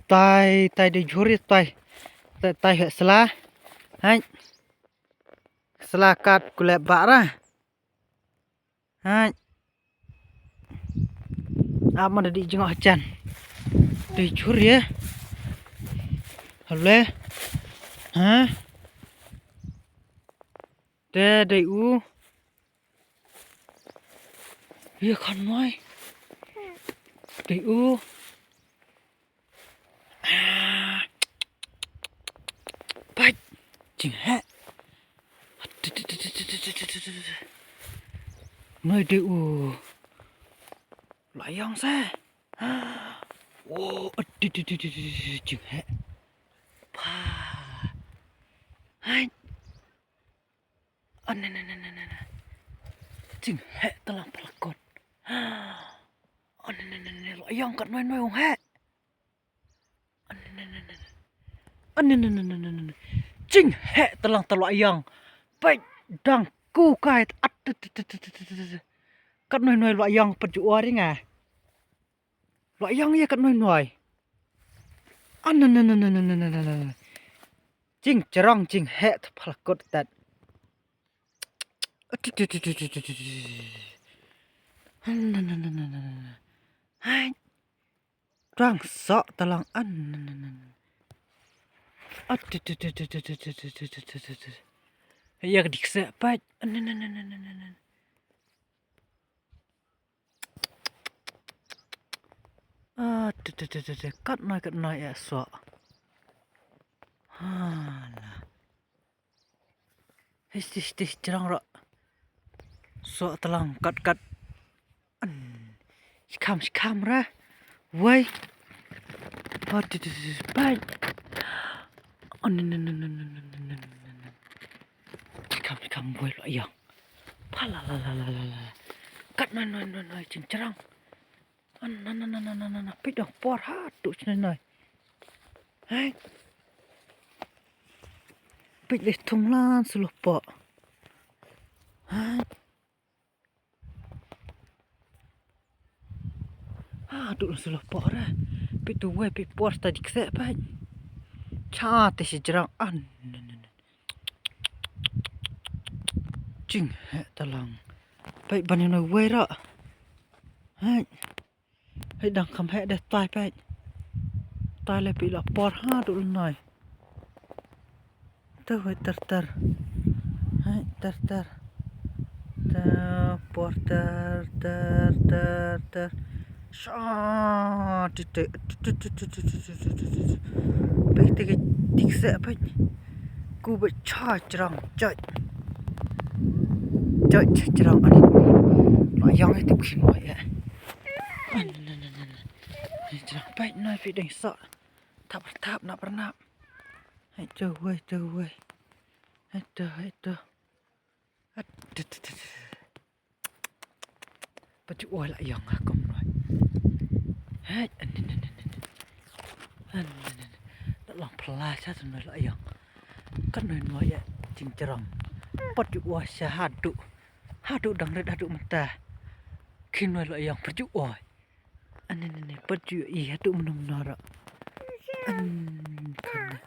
tai de juri tai he sela hai sela kat kule bara hai ama di jengok hacan de juri ya hale ha de u ya kan noi de u bạch chỉnh hẹ nơi đi lại ông xe ô chỉnh hẹ pa hai anh nè chỉnh hẹ ta làm pelakon anh nè lại ông cận nơi ông hẹ anh nè chỉnh hẹ ta làm ta lại ông bạch đang cu cài ắt cắt nơi loại ông bật chủ đi nghe loại ông ya cắt nơi anh nè chỉnh charong chỉnh hẹ ta pelakon tạt hai rang sợ ta lang ăn ya dik se pat cắt nói ya sợ His jarang rak so telang kat skam ra wai bye skam wai lo yang pala la kat noi ching jarang pit dong por ha tu noi hai pit le thong lan selo po hai aduh selo po ra pit tu wai pit por tadi kse pa cha te si jarang ching he talang pai ban noi wai ra hai đang kham he de tai pai tai le pi la por ha du noi tơ hơi tar hai tar porter shot bây giờ cái tích sẽ phải cú bị charge rong chơi rong anh nói dòng cái tiếp xin mọi ạ rong bay nói phải đánh sợ tháp nạp hãy chờ quay hãy chờ bắt chước oi lại dòng à công rồi hết anh đã lòng pla sát rồi lại dòng cắt nơi nói vậy chính trầm bắt chước oi xa hạt đu đằng đây đu mình ta khi nói lại dòng bắt chước oi anh này bắt chước ý hạt đu mình nọ rồi anh khăn